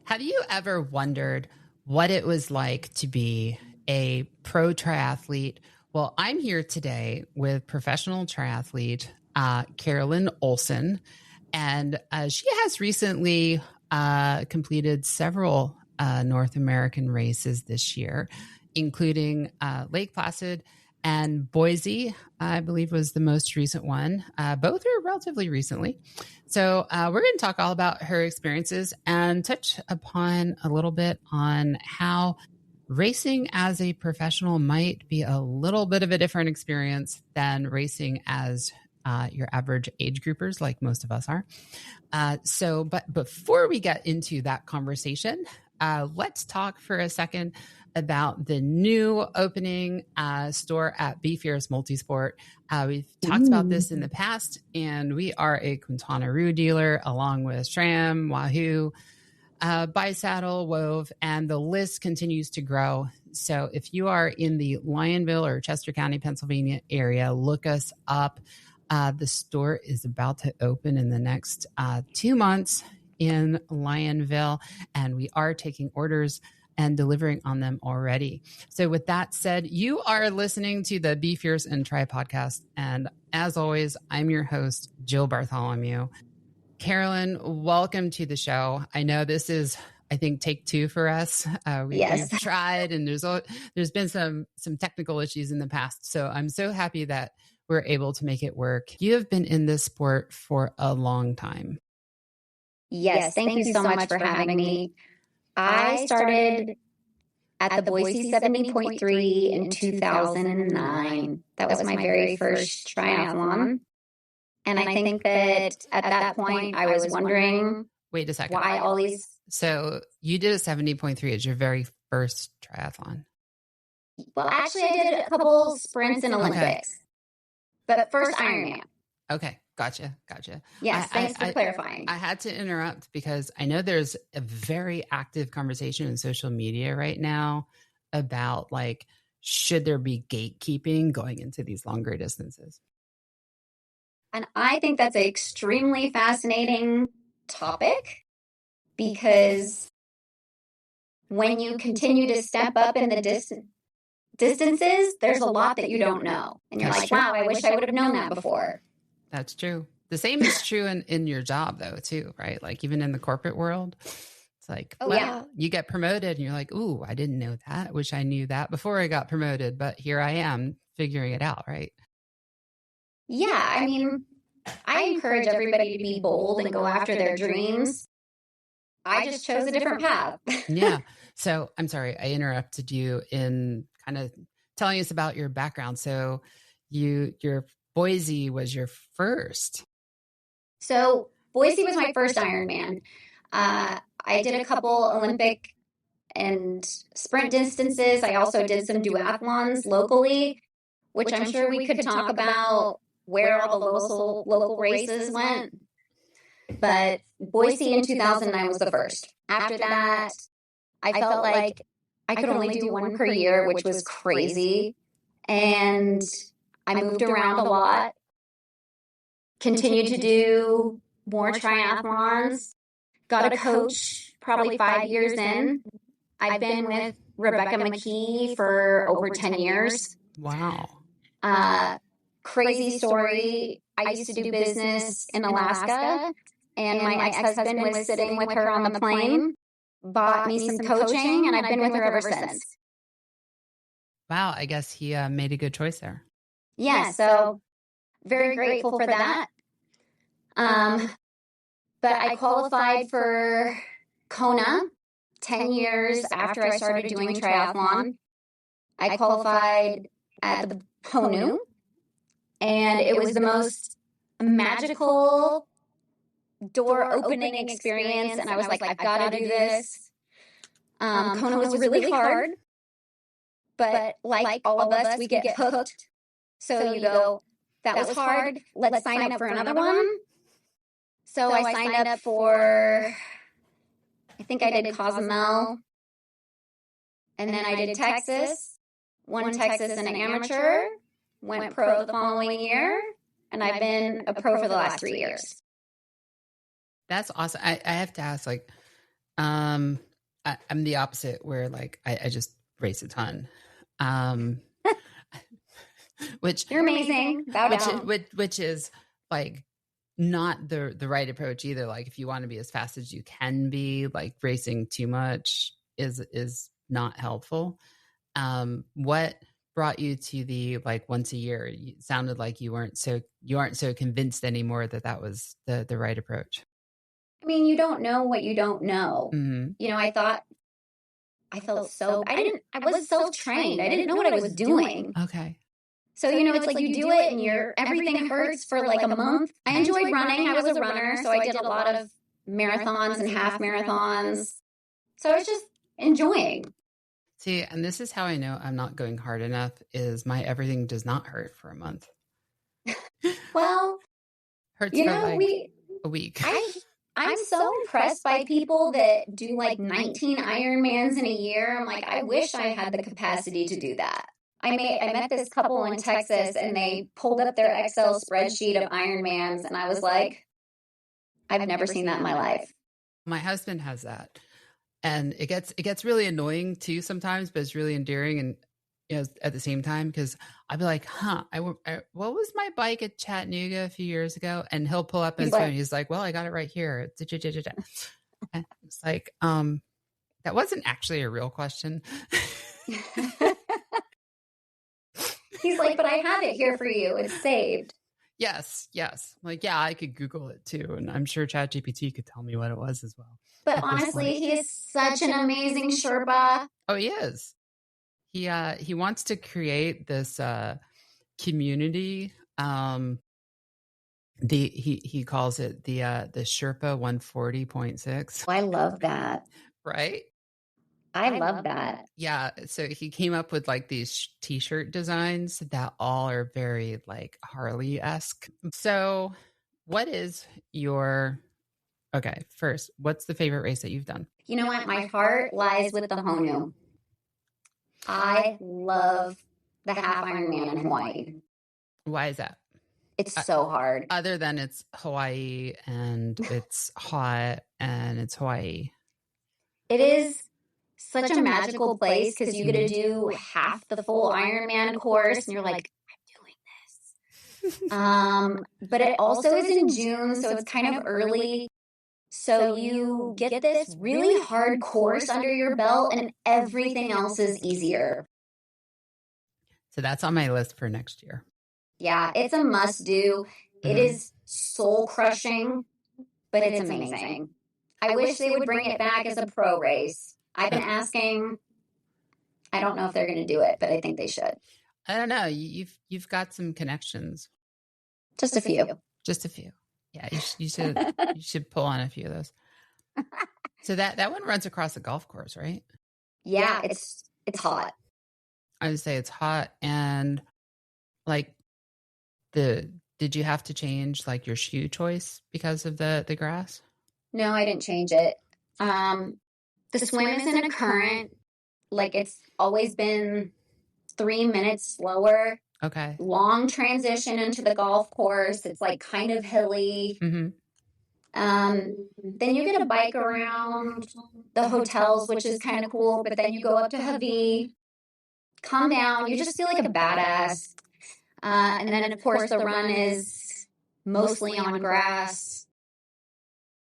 Have you ever wondered what it was like to be a pro triathlete? Well, I'm here today with professional triathlete Carolyn Olsen, and she has recently completed several North American races this year, including Lake Placid and Boise, I believe was the most recent one. Both are relatively recently. So we're going to talk all about her experiences and touch upon a little bit on how racing as a professional might be a little bit of a different experience than racing as your average age groupers, like most of us are. But before we get into that conversation, let's talk for a second about the new opening store at Be Fierce Multisport. We've talked about this in the past, and we are a Quintana Roo dealer along with SRAM, Wahoo, Bisaddle, Wove, and the list continues to grow. So if you are in the Lionville or Chester County, Pennsylvania area, look us up. The store is about to open in the next 2 months in Lionville, and we are taking orders and delivering on them already. So with that said, you are listening to the Be Fierce and Tri podcast. And as always, I'm your host, Jill Bartholomew. Carolyn, welcome to the show. I know this is, I think, take two for us. We've tried, and there's been some technical issues in the past. So I'm so happy that we're able to make it work. You have been in this sport for a long time. Yes, thank you so much for having me. I started at the Boise 70.3 in 2009. That was my very first triathlon. And I think that at that point, I was wondering, wait a second, why all these... So you did a 70.3 as your very first triathlon? Well, actually, I did a couple sprints in Olympics. Okay. But first Ironman. Okay. Gotcha. Yes, thanks for clarifying. I had to interrupt because I know there's a very active conversation in social media right now about should there be gatekeeping going into these longer distances? And I think that's an extremely fascinating topic because when you continue to step up in the distances, there's a lot that you don't know. And you're like, wow, I wish I would have known that before. That's true. The same is true in your job, though, too, right? Like even in the corporate world, it's like, you get promoted and you're like, ooh, I didn't know that. I wish I knew that before I got promoted, but here I am figuring it out, right? Yeah, I mean, I encourage everybody to be bold and go after their dreams. I just chose a different path. Yeah. So I'm sorry, I interrupted you in kind of telling us about your background. So your Boise was your first. So Boise was my first Ironman. I did a couple Olympic and sprint distances. I also did some duathlons locally, which I'm sure we could talk about where all the local races went. But Boise in 2009 was the first. After that, I felt like I could only do one per year, which was crazy. And I moved around a lot. Continued to do more triathlons, got a coach probably 5 years in. I've been with Rebecca McKee for over 10 years. Wow. Crazy story. I used to do business in Alaska, and my ex-husband was sitting with her on the plane, bought me some coaching, and I've been with her ever since. Wow. I guess he made a good choice there. Yeah. So very grateful for that. But I qualified for Kona 10 years after I started doing triathlon. I qualified at the Kona, and it was the most magical door opening experience. And I was like, I've got to do this. Kona was really hard, but like all of us, we get hooked. So you go, that was hard. Let's sign up for another one. So I signed up for, I think I did Cozumel. And then I did Texas, won Texas in an amateur, went pro the following year. And I've been a pro for the last 3 years. That's awesome. I have to ask, I'm the opposite where like I just race a ton. Which You're amazing. Bow down. Which is like not the right approach either. Like if you want to be as fast as you can be, like racing too much is not helpful. What brought you to the like once a year? It sounded like you aren't so convinced anymore that was the right approach. I mean, you don't know what you don't know. Mm-hmm. You know, I was self-trained. I didn't know what I was doing. Okay. So, you know, it's like you do it and everything hurts for like a month. I enjoyed running. I was a runner, so I did a lot of marathons and half marathons. So I was just enjoying. See, and this is how I know I'm not going hard enough is my everything does not hurt for a month. Well, hurts for like a week. I'm so impressed by people that do like 19 Ironmans in a year. I'm like, I wish I had the capacity to do that. I met this couple in Texas and they pulled up their Excel spreadsheet of Ironmans and I was like, I've never seen that in my life. My husband has that. And it gets really annoying too sometimes, but it's really endearing and you know at the same time because I'd be like, what was my bike at Chattanooga a few years ago? And he'll pull up his phone. He's like, well, I got it right here. And it's like, that wasn't actually a real question. He's like, but I have it here for you. It's saved. Yes. Like, yeah, I could Google it too. And I'm sure ChatGPT could tell me what it was as well. But honestly, he is such an amazing Sherpa. Oh, he is. He wants to create this community. He calls it the Sherpa 140.6. I love that. Right? I love that. Yeah. So he came up with like these t-shirt designs that all are very like Harley-esque. So what is first, what's the favorite race that you've done? You know what? My heart lies with the Honu. I love the half Ironman in Hawaii. Why is that? It's so hard. Other than it's Hawaii and it's hot and it's Hawaii. It is such a magical place because you get to do half the full Ironman course and you're like, I'm doing this. But it also is in June, so it's kind of early. So you get this really hard course under your belt and everything else is easier. So that's on my list for next year. Yeah, it's a must do. Mm-hmm. It is soul crushing, but it's amazing. I wish they would bring it back as a pro race. I've been asking. I don't know if they're going to do it, but I think they should. I don't know. You've got some connections. Just a few. Yeah, you should pull on a few of those. So that one runs across a golf course, right? Yeah, it's hot. I would say it's hot, and like did you have to change like your shoe choice because of the grass? No, I didn't change it. The swim is in a current. Like it's always been 3 minutes slower. Okay. Long transition into the golf course. It's like kind of hilly. Mm-hmm. Then you get a bike around the hotels, which is kind of cool. But then you go up to Hawaii, come down. You just feel like a badass. And then, of course, the run is mostly on grass.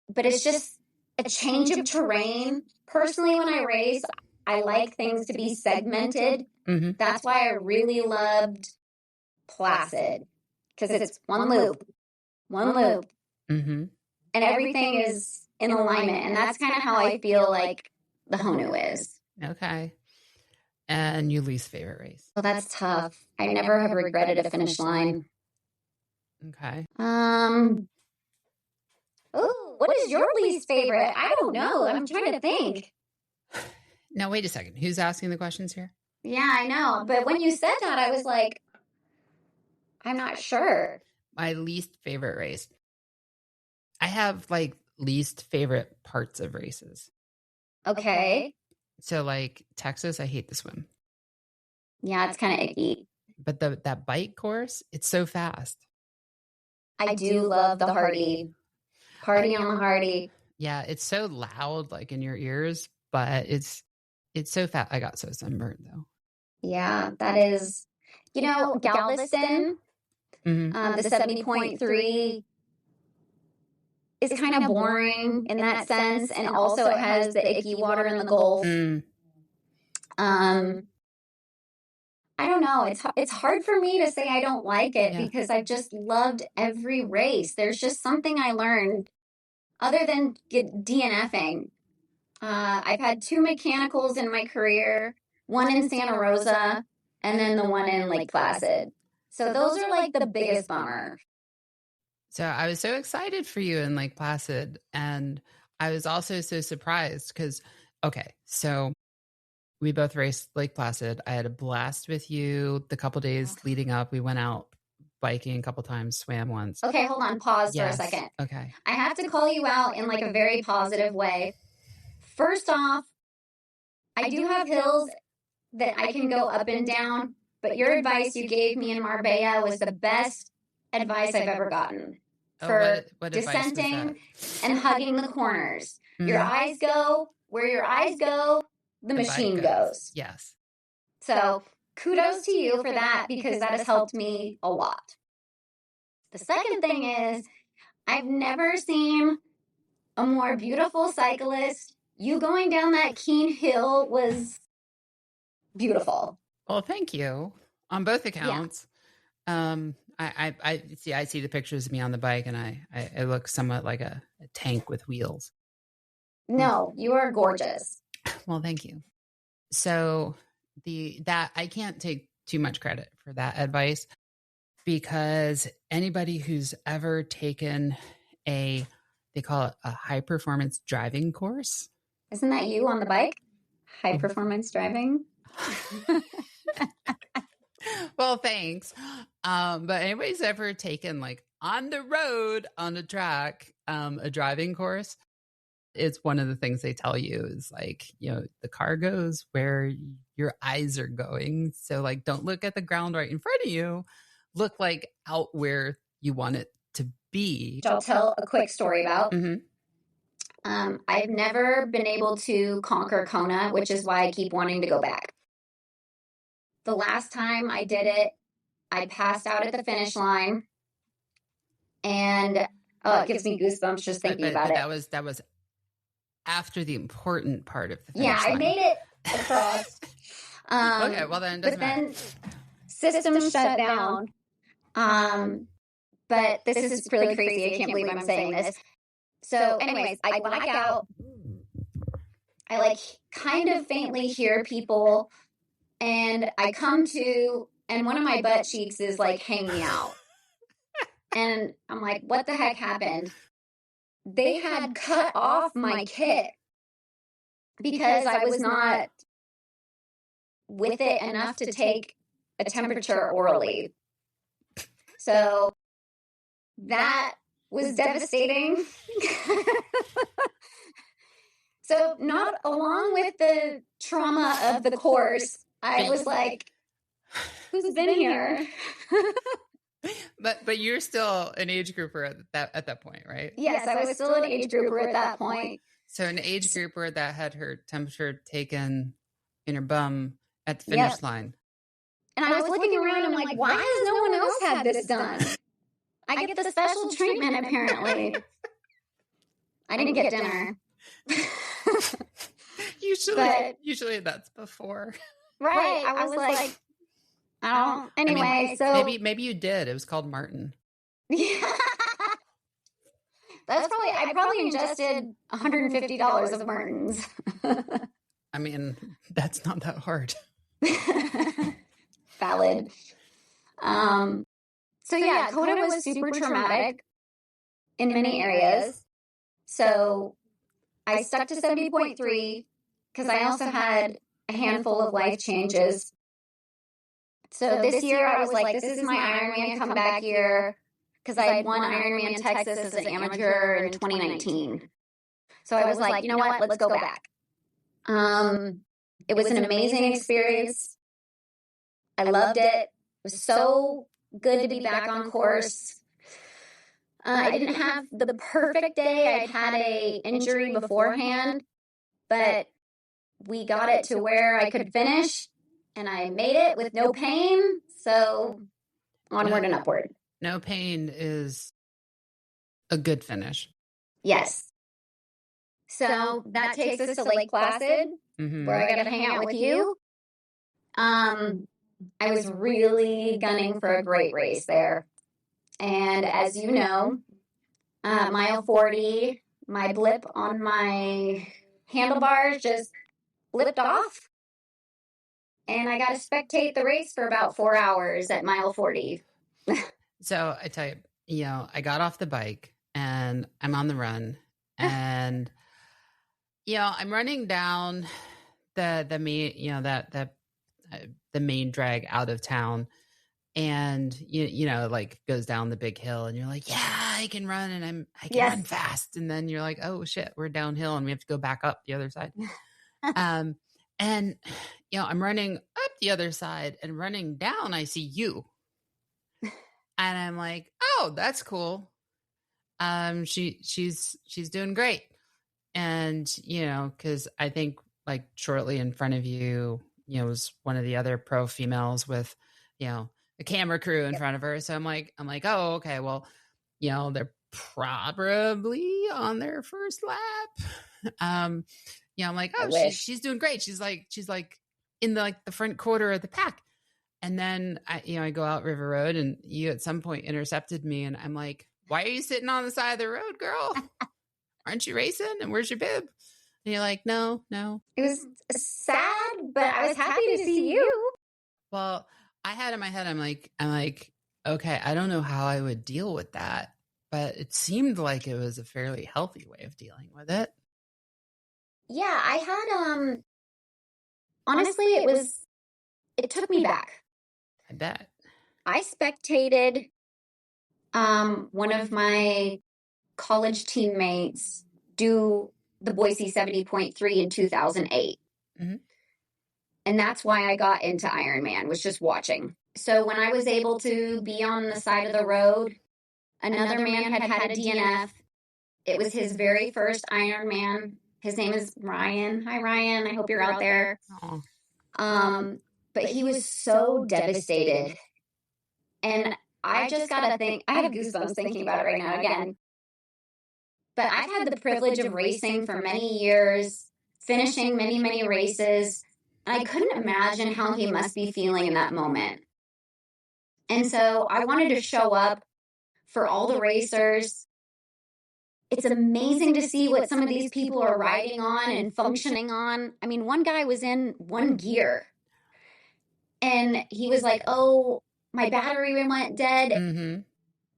But it's just a change of terrain. Personally, when I race, I like things to be segmented. Mm-hmm. That's why I really loved Placid, because it's one loop. Mm-hmm. And everything is in alignment. And that's kind of how I feel like the Honu is. Okay. And your least favorite race? Well, that's tough. I never have regretted a finish line. Okay. Oh, what is your least favorite? I don't know. I'm trying to think. Now, wait a second. Who's asking the questions here? Yeah, I know. But when you said that, I was like, I'm not sure. My least favorite race. I have like least favorite parts of races. Okay. So like Texas, I hate the swim. Yeah, it's kind of icky. But that bike course, it's so fast. I do love the Hardy. Party on the Hardy. Yeah, it's so loud, like in your ears, but it's so fat. I got so sunburned though. Yeah, that is, Galveston, the 70.3 is kind of boring in that sense. And also it has the icky water in the Gulf. I don't know. It's hard for me to say I don't like it because I've just loved every race. There's just something I learned other than DNFing. I've had 2 mechanicals in my career, one in Santa Rosa and then the one in Lake Placid. So those are like the biggest bummer. So I was so excited for you in Lake Placid. And I was also so surprised because, okay, so we both raced Lake Placid. I had a blast with you the couple days leading up. We went out biking a couple times, swam once. Okay, hold on. Pause for a second. Okay. I have to call you out in like a very positive way. First off, I do have hills that I can go up and down, but your advice you gave me in Marbella was the best advice I've ever gotten for what descending and hugging the corners. Your eyes go where your eyes go, the machine goes. Yes. So kudos to you for that because that has helped me a lot. The second thing is I've never seen a more beautiful cyclist. You going down that Keene Hill was beautiful. Well, thank you on both accounts. Yeah. I see the pictures of me on the bike and I look somewhat like a tank with wheels. No, you are gorgeous. Well, thank you. So that I can't take too much credit for that advice because anybody who's ever taken they call it a high performance driving course. Isn't that you on the bike? High performance driving? Well, thanks. But anybody's ever taken like on the road on the track, a driving course, it's one of the things they tell you is like, the car goes where your eyes are going. So like, don't look at the ground right in front of you. Look like out where you want it to be. Which I'll tell a quick story about. I've never been able to conquer Kona, which is why I keep wanting to go back. The last time I did it, I passed out at the finish line. And it gives me goosebumps just thinking about it. That was after the important part of the finish line. I made it across. Okay, well then it doesn't matter. Then systems shut down. But this is really crazy. I can't believe I'm saying this. So anyways, I black out. I like kind of faintly hear people and I come to, and one of my butt cheeks is like hanging out. And I'm like, what the heck happened? They had cut off my kit because I was not with it enough to take a temperature orally. So that was devastating. So not along with the trauma of the course, I was like, who's been here? But you're still an age grouper at that point, right? Yes, I was still an age grouper at that point. So an age grouper that had her temperature taken in her bum at the finish line. And I was looking around and I'm like, why has no one else had this done? I get the special treatment apparently. I didn't get dinner. Usually that's before. Right. I was like, I don't. Anyway, so maybe you did. It was called Martin. Yeah. I probably ingested $150 of Martins. I mean, that's not that hard. Valid. So yeah, Kona was super traumatic in many areas. So I stuck to 70.3 because I also had a handful of life changes. So this year I was like, this is my Ironman comeback year because I had won Ironman Texas as an amateur in 2019. So I was like, you know what, let's go back. It was an amazing experience. I loved it. It was so good to be back on course. I didn't have the perfect day. I'd had a injury beforehand, but we got it to where I could finish, and I made it with no pain. So onward and upward. No pain is a good finish. Yes. So that takes us to Lake Placid, where I got to hang out with you. I was really gunning for a great race there. And as you know, mile 40, my blip on my handlebars just blipped off. And I got to spectate the race for about 4 hours at mile 40. So I tell you, I got off the bike and I'm on the run, and I'm running down the main, the main drag out of town, and like goes down the big hill, and you're like, yeah, I can run, and I can run fast, and then you're like, oh shit, we're downhill and we have to go back up the other side. And I'm running up the other side, and running down, I see you. And I'm like, oh, that's cool. She's doing great. And, cause I think like shortly in front of you, was one of the other pro females with, a camera crew in front of her. So I'm like, oh, okay. Well, they're probably on their first lap. I'm like, oh, she's doing great. She's like in the front quarter of the pack. And then I go out River Road, and you at some point intercepted me, and I'm like, why are you sitting on the side of the road, girl? Aren't you racing? And where's your bib? And you're like, no. It was sad, but I was happy to see you. Well, I had in my head, I'm like, okay, I don't know how I would deal with that, but it seemed like it was a fairly healthy way of dealing with it. Yeah, I had, honestly, it took me back. I bet. I spectated one of my college teammates do the Boise 70.3 in 2008. Mm-hmm. And that's why I got into Ironman, was just watching. So when I was able to be on the side of the road, another man had a DNF. It was his very first Ironman. His name is Ryan. Hi, Ryan. I hope you're out there. But he was so devastated. And I just got to think, I have goosebumps thinking about it right now again. But I've had the privilege of racing for many years, finishing many, many races. And I couldn't imagine how he must be feeling in that moment. And so I wanted to show up for all the racers. It's amazing to see what some of these people are riding on and functioning on. I mean, one guy was in one gear. And he was like, oh, my battery went dead. Mm-hmm.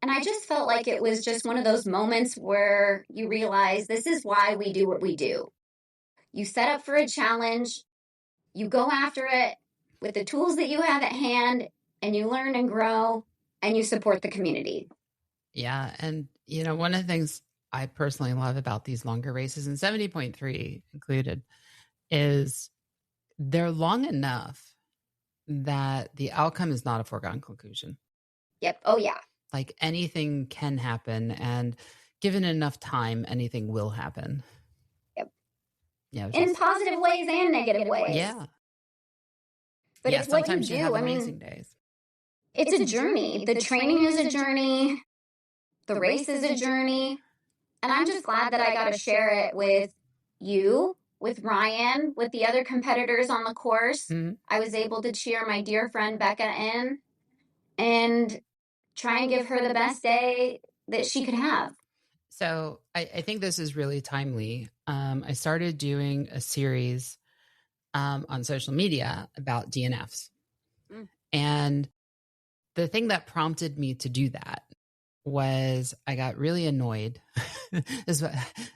And I just felt like it was just one of those moments where you realize this is why we do what we do. You set up for a challenge, you go after it with the tools that you have at hand, and you learn and grow, and you support the community. Yeah. And, one of the things I personally love about these longer races, and 70.3 included, is they're long enough that the outcome is not a foregone conclusion. Yep. Oh, yeah. Like anything can happen, and given enough time, anything will happen. Yep. Yeah. In positive ways and negative ways. Yeah. But it's what you do. You have amazing days. It's a journey. The training is a journey. The race is a journey. And I'm just glad that I got to share it with you, with Ryan, with the other competitors on the course. Mm-hmm. I was able to cheer my dear friend Becca in and try and give her the best day that she could have. So I think this is really timely. I started doing a series on social media about DNFs. Mm. And the thing that prompted me to do that was I got really annoyed. This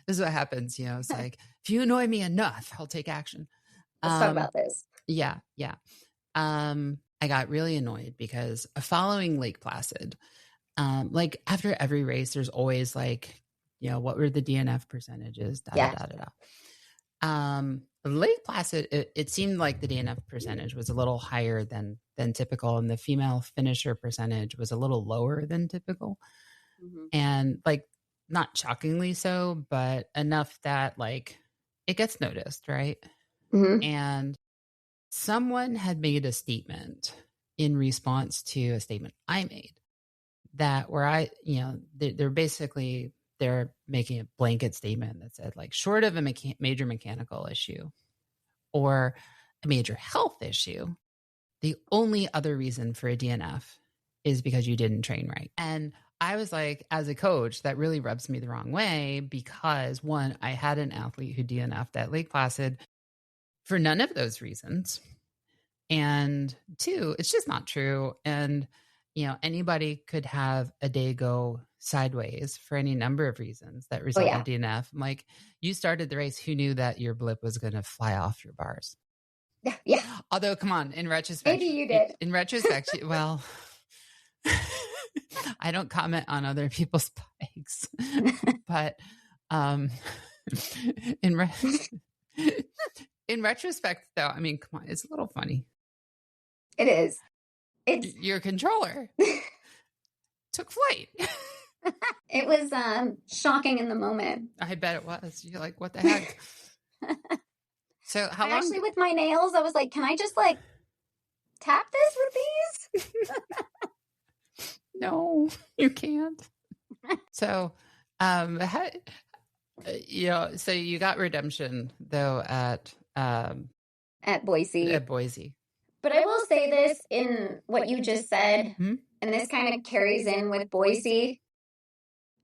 is what happens, It's like, if you annoy me enough, I'll take action. Let's talk about this. Yeah. I got really annoyed because following Lake Placid, like after every race, there's always like, what were the DNF percentages? Lake Placid, it seemed like the DNF percentage was a little higher than typical, and the female finisher percentage was a little lower than typical. And like, not shockingly so, but enough that like it gets noticed, right? And someone had made a statement in response to a statement I made that where I, they're basically, they're making a blanket statement that said like, short of a major mechanical issue or a major health issue, the only other reason for a DNF is because you didn't train right. And I was like, as a coach, that really rubs me the wrong way because one, I had an athlete who DNF'd at Lake Placid for none of those reasons. And two, it's just not true. And, anybody could have a day go sideways for any number of reasons that result in a DNF. I'm like, you started the race. Who knew that your blip was going to fly off your bars? Yeah. Although, come on, in retrospect, maybe you did. In retrospect, well, I don't comment on other people's bikes, but in retrospect, though, I mean, come on, it's a little funny. It is. It's your controller took flight. It was shocking in the moment. I bet it was. You're like, what the heck? So how long? Actually, with my nails, I was like, can I just like tap this with these? No, you can't. So, so you got redemption though at Boise. At Boise. But I will say this in what you just said, and this kind of carries in with Boise.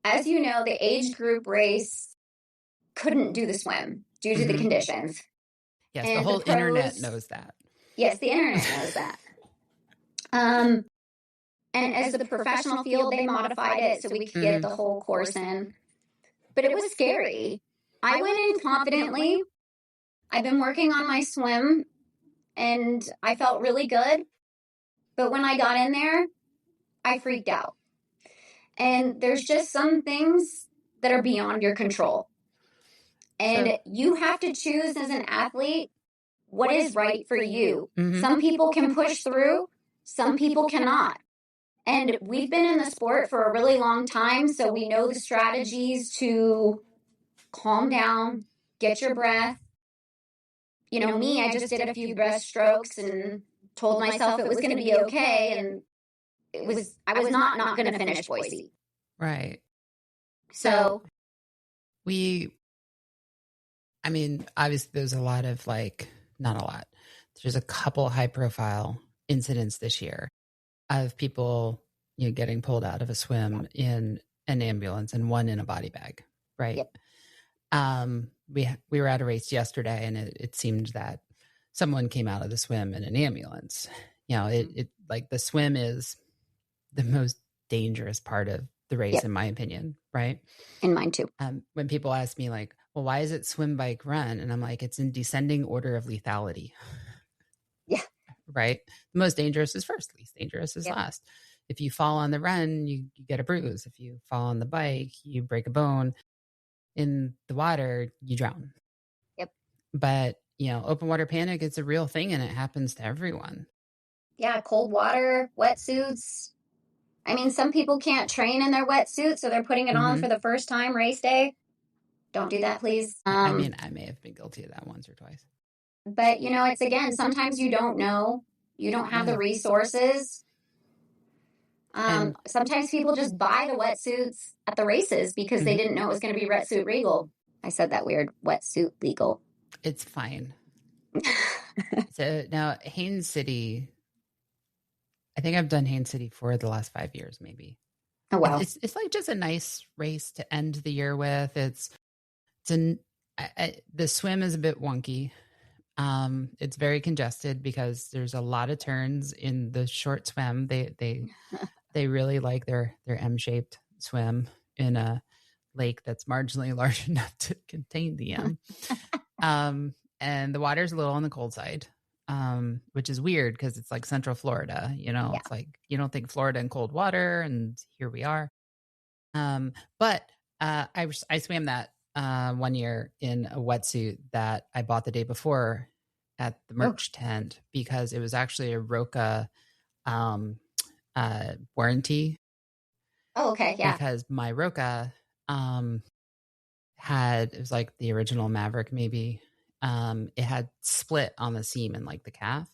As you know, the age group race couldn't do the swim due to the conditions. Yes, and the whole internet knows that. Yes, the internet knows that. And as the professional field, they modified it so we could get the whole course in. But it was scary. I went in confidently. I've been working on my swim, and I felt really good. But when I got in there, I freaked out. And there's just some things that are beyond your control. And you have to choose as an athlete what is right for you. Some people can push through, some people cannot. And we've been in the sport for a really long time, so we know the strategies to calm down, get your breath. You know, me, I just did a few breaststrokes and told myself it was going to be okay, and I was not going to finish Boise. Right. So obviously there's a lot of not a lot. There's a couple high profile incidents this year of people, getting pulled out of a swim in an ambulance and one in a body bag. Right. Yep. We were at a race yesterday and it seemed that someone came out of the swim in an ambulance. It like the swim is the most dangerous part of the race, in my opinion. Right. In mine too. When people ask me well, why is it swim, bike, run? And I'm like, it's in descending order of lethality. Yeah. Right. The most dangerous is first, least dangerous is last. If you fall on the run, you get a bruise. If you fall on the bike, you break a bone. In the water, you drown. Yep. But, open water panic, it's a real thing and it happens to everyone. Yeah. Cold water, wetsuits. I mean, some people can't train in their wetsuit, so they're putting it on for the first time race day. Don't do that, please. I may have been guilty of that once or twice. But, it's again, sometimes you don't know. You don't have the resources. Sometimes people just buy the wetsuits at the races because they didn't know it was going to be wetsuit legal. I said that weird, wetsuit legal. It's fine. So now Haines City, I think I've done Haines City for the last 5 years, maybe. Oh, wow. It's like just a nice race to end the year with. The swim is a bit wonky. It's very congested because there's a lot of turns in the short swim. They really like their M-shaped swim in a lake that's marginally large enough to contain the M. And the water's a little on the cold side, which is weird because it's like Central Florida, It's like you don't think Florida and cold water, and here we are. But I swam that 1 year in a wetsuit that I bought the day before at the merch tent because it was actually a Roka warranty. Oh, okay. Yeah. Because my Roca it was like the original Maverick, maybe. It had split on the seam in like the calf.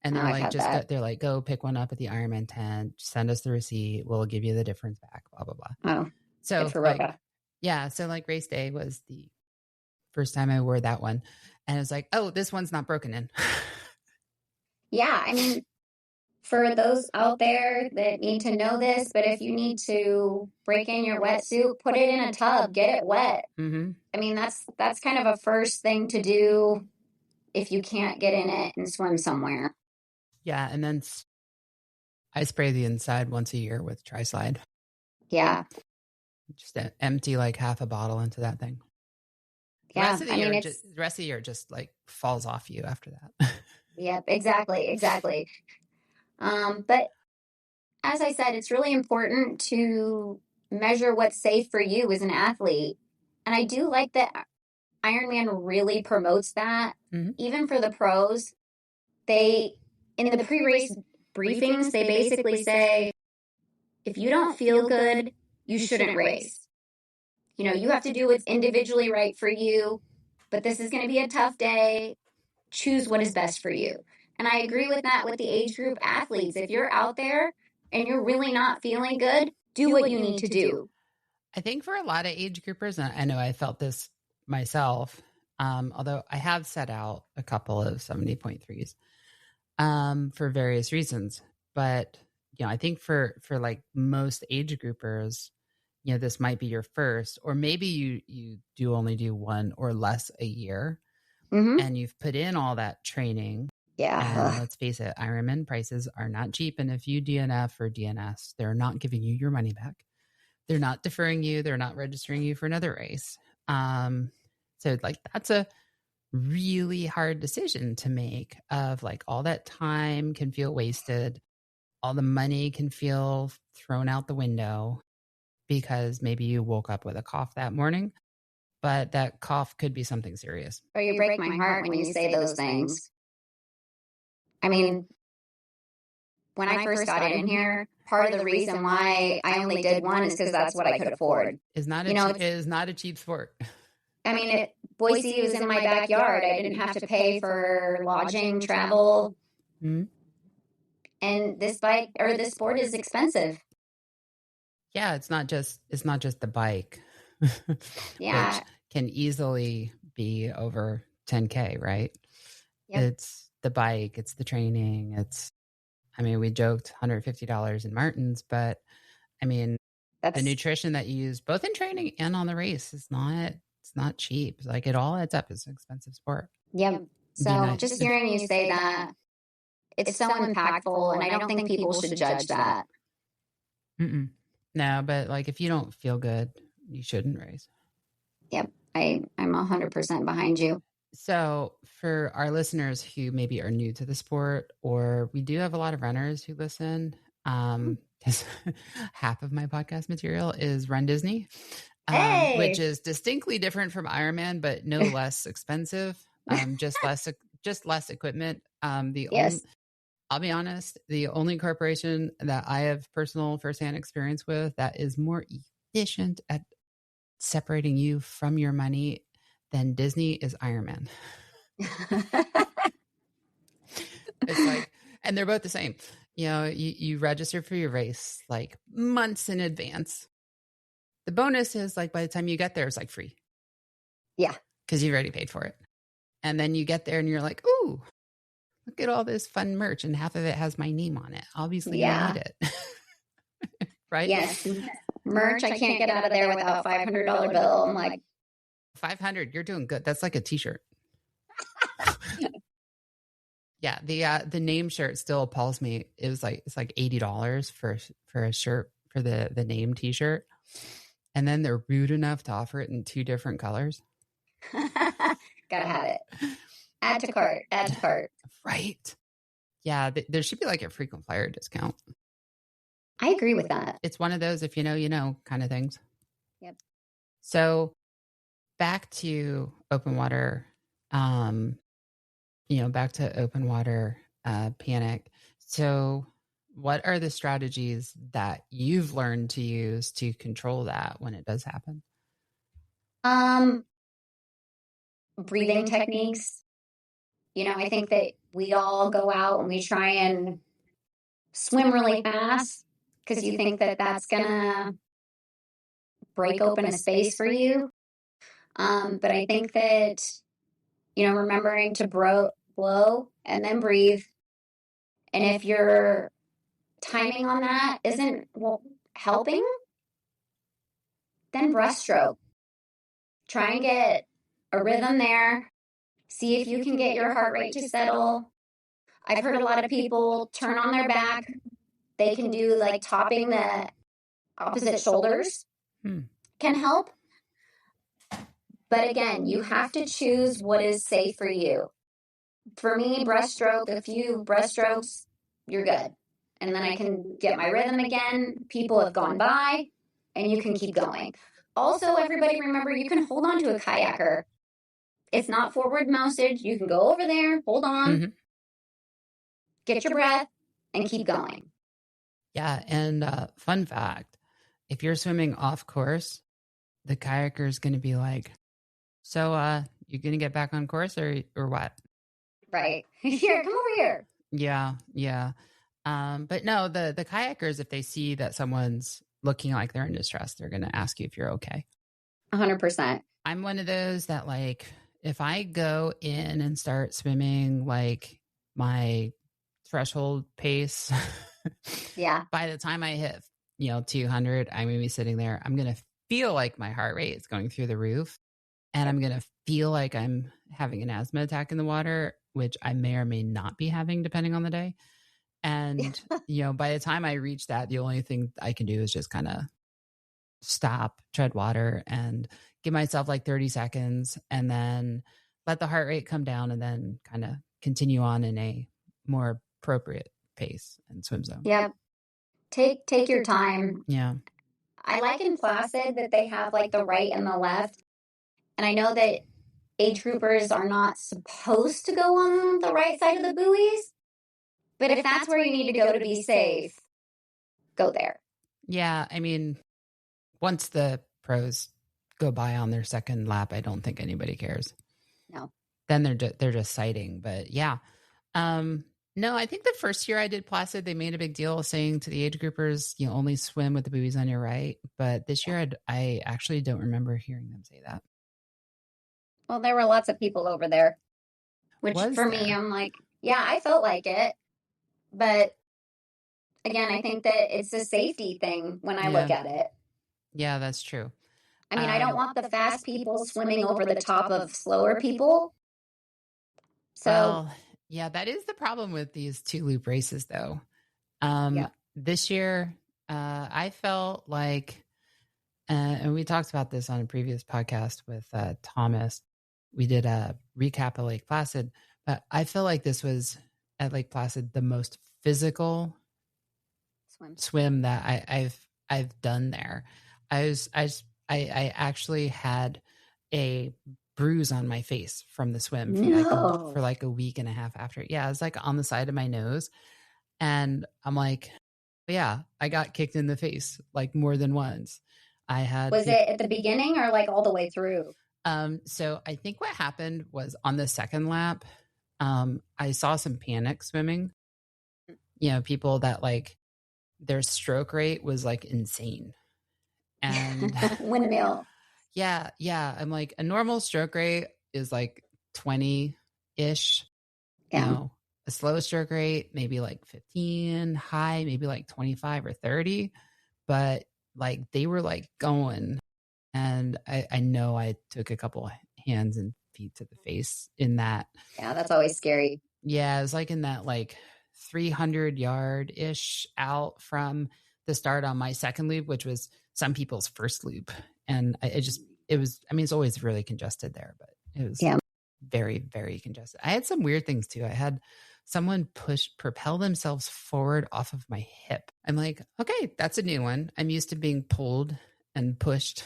And they're like, they're like, go pick one up at the Ironman tent, send us the receipt. We'll give you the difference back, blah, blah, blah. Oh, so like, yeah. So like race day was the first time I wore that one. And it was like, oh, this one's not broken in. Yeah. I mean, for those out there that need to know this, but if you need to break in your wetsuit, put it in a tub, get it wet. Mm-hmm. I mean, that's kind of a first thing to do if you can't get in it and swim somewhere. Yeah. And then I spray the inside once a year with Tri-Slide. Yeah. Just empty like half a bottle into that thing. The Yeah. rest of the rest of the year just like falls off you after that. Yep. Exactly. But as I said, it's really important to measure what's safe for you as an athlete. And I do like that Ironman really promotes that. Mm-hmm. Even for the pros, in the pre-race briefings, they basically say, if you don't feel good, you shouldn't race. You know, you have to do what's individually right for you, but this is going to be a tough day. Choose what is best for you. And I agree with that with the age group athletes. If you're out there and you're really not feeling good, do what you need to do. I think for a lot of age groupers, and I know I felt this myself, although I have set out a couple of 70.3s for various reasons. But, I think for like most age groupers, this might be your first, or maybe you do only do one or less a year. Mm-hmm. And you've put in all that training. Yeah. And let's face it, Ironman prices are not cheap. And if you DNF or DNS, they're not giving you your money back. They're not deferring you. They're not registering you for another race. So like that's a really hard decision to make of like all that time can feel wasted. All the money can feel thrown out the window because maybe you woke up with a cough that morning. But that cough could be something serious. Or you break my heart when you say those things. I mean, when I first got in here, part of the reason why I only did one is because that's what I could afford. It is not a cheap sport. I mean, Boise was in my backyard. I didn't have to pay for lodging, travel. Mm-hmm. And this sport is expensive. Yeah, it's not just the bike. Yeah. Which can easily be over 10K, right? Yep. It's the bike, it's the training, we joked $150 in Martins, but the nutrition that you use both in training and on the race it's not cheap. Like it all adds up. It's an expensive sport. Yep. So just hearing you say that, it's so impactful, and I don't think people should judge that. Mm-mm. No, but like if you don't feel good, you shouldn't race. Yep. I'm 100% behind you. So for our listeners who maybe are new to the sport, or we do have a lot of runners who listen, because half of my podcast material is Run Disney, which is distinctly different from Ironman, but no less expensive, just less equipment. I'll be honest, the only corporation that I have personal firsthand experience with that is more efficient at separating you from your money than Disney is Ironman. It's like, and they're both the same. You register for your race like months in advance. The bonus is like by the time you get there, it's like free. Yeah. Because you've already paid for it. And then you get there and you're like, ooh, look at all this fun merch. And half of it has my name on it. Obviously, you need it. Right? Yes. Merch, I can't get out of there without a $500 bill. I'm like, 500, you're doing good. That's like a t-shirt. Yeah, the name shirt still appalls me. It's like $80 for a shirt for the name t-shirt. And then they're rude enough to offer it in 2 different colors. Gotta have it. Add to cart. Right. Yeah, there should be like a frequent flyer discount. I agree with that. It's one of those if you know kind of things. Yep. So back to open water, back to open water panic. So what are the strategies that you've learned to use to control that when it does happen? Breathing techniques. I think that we all go out and we try and swim really fast because you think that that's gonna break open a space for you. But I think that, remembering to blow and then breathe. And if your timing on that isn't helping, then breaststroke. Try and get a rhythm there. See if you can get your heart rate to settle. I've heard a lot of people turn on their back. They can do like topping the opposite shoulders can help. But again, you have to choose what is safe for you. For me, breaststroke, a few breaststrokes, you're good. And then I can get my rhythm again. People have gone by and you can keep going. Also, everybody remember, you can hold on to a kayaker. It's not forward mounted. You can go over there, hold on, get your breath, and keep going. Yeah. And fun fact, if you're swimming off course, the kayaker is going to be like, so you going to get back on course or what? Right. Here, come over here. Yeah. Yeah. But no, the kayakers, if they see that someone's looking like they're in distress, they're going to ask you if you're okay. 100%. I'm one of those that, like, if I go in and start swimming like my threshold pace, yeah, by the time I hit 200, I'm gonna be sitting there. I'm gonna feel like my heart rate is going through the roof, and I'm gonna feel like I'm having an asthma attack in the water, which I may or may not be having depending on the day. And by the time I reach that, the only thing I can do is just kind of stop, tread water, and give myself like 30 seconds, and then let the heart rate come down, and then kind of continue on in a more appropriate pace and swim zone. Yep. Take your time. Yeah. I like in Placid that they have like the right and the left. And I know that age groupers are not supposed to go on the right side of the buoys. But if that's where you need to go to be safe, go there. Yeah. I mean, once the pros go by on their second lap, I don't think anybody cares. No. Then they're just sighting. But yeah. No, I think the first year I did Placid, they made a big deal saying to the age groupers, only swim with the buoys on your right. But this year I actually don't remember hearing them say that. Well, there were lots of people over there, which for me, I'm like, yeah, I felt like it. But again, I think that it's a safety thing when I look at it. Yeah, that's true. I mean, I don't want the fast people swimming over the top of slower people. So, well, yeah, that is the problem with these 2-loop races, though. This year, I felt like, and we talked about this on a previous podcast with Thomas. We did a recap of Lake Placid, but I feel like this was at Lake Placid the most physical swim that I've done there. I actually had a bruise on my face from the swim for like a week and a half after. Yeah, it was like on the side of my nose. And I'm like, yeah, I got kicked in the face like more than once. Was it at the beginning or like all the way through? So I think what happened was on the second lap, I saw some panic swimming. People that like their stroke rate was like insane. And windmill. Yeah. I'm like, a normal stroke rate is like 20-ish. A slow stroke rate, maybe like 15, high, maybe like 25 or 30. But like they were like going. And I know I took a couple hands and feet to the face in that. Yeah, that's always scary. Yeah, it was like in that like 300 yard-ish out from the start on my second loop, which was some people's first loop. And it's always really congested there, but it was very, very congested. I had some weird things too. I had someone propel themselves forward off of my hip. I'm like, okay, that's a new one. I'm used to being pulled and pushed.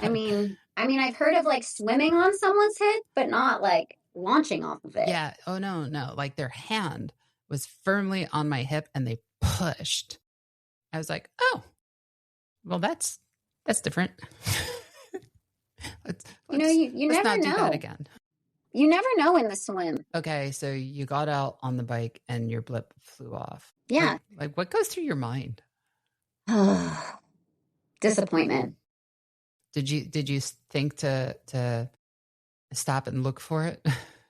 I mean, I've heard of like swimming on someone's hip, but not like launching off of it. Yeah. Oh, no. Like their hand was firmly on my hip and they pushed. I was like, oh, well, that's different. let's you let's never not do know. that again. You never know in the swim. Okay, so you got out on the bike and your blip flew off. Yeah. Like what goes through your mind? Disappointment. Did you think to stop and look for it?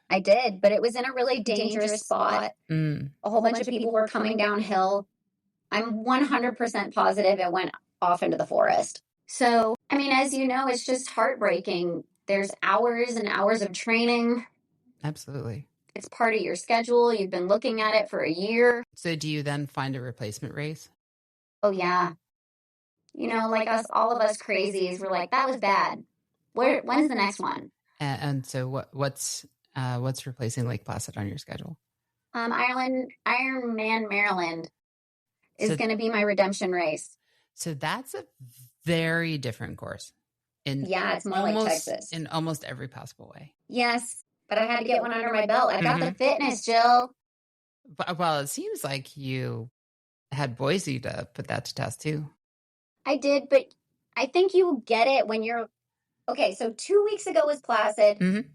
I did, but it was in a really dangerous spot. A whole bunch of people were coming downhill. I'm 100% positive it went off into the forest. So, I mean, as you know, it's just heartbreaking. There's hours and hours of training. Absolutely. It's part of your schedule. You've been looking at it for a year. So do you then find a replacement race? Oh, yeah. Like us, all of us crazies, we're like, that was bad. When's the next one? And so what's replacing Lake Placid on your schedule? Ironman Maryland is going to be my redemption race. So that's a very different course. It's more like Texas. In almost every possible way. Yes, but I had to get one under my belt. I got the fitness, Jill. Well, it seems like you had Boise to put that to test too. I did, but I think you get it when you're... Okay, so 2 weeks ago was Placid.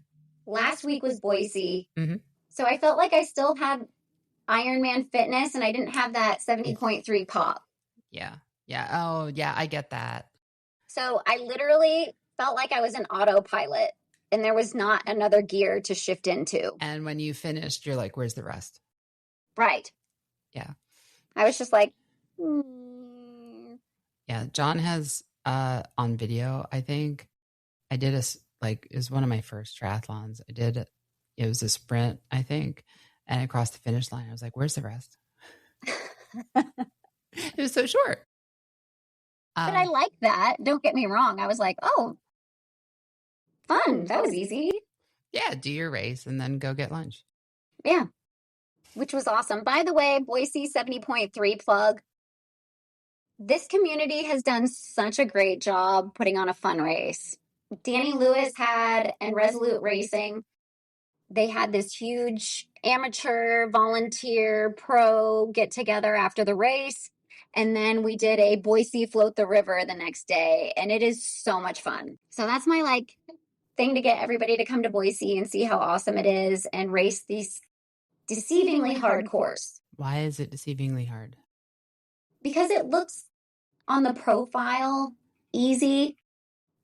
Last week was Boise. So I felt like I still had Ironman fitness and I didn't have that 70.3 pop. Yeah. Oh, yeah, I get that. So I literally felt like I was an autopilot and there was not another gear to shift into. And when you finished, you're like, where's the rest? Right. Yeah. I was just like... Yeah, John has on video, I think, I did it was one of my first triathlons. It was a sprint, I think, and I crossed the finish line. I was like, where's the rest? It was so short. But I like that. Don't get me wrong. I was like, oh, fun. That was easy. Yeah, do your race and then go get lunch. Yeah, which was awesome. By the way, Boise 70.3 plug. This community has done such a great job putting on a fun race. Danny Lewis and Resolute Racing, they had this huge amateur, volunteer, pro get together after the race. And then we did a Boise Float the River the next day. And it is so much fun. So that's my thing to get everybody to come to Boise and see how awesome it is and race these deceivingly hard course. Why is it deceivingly hard? Because it looks on the profile easy,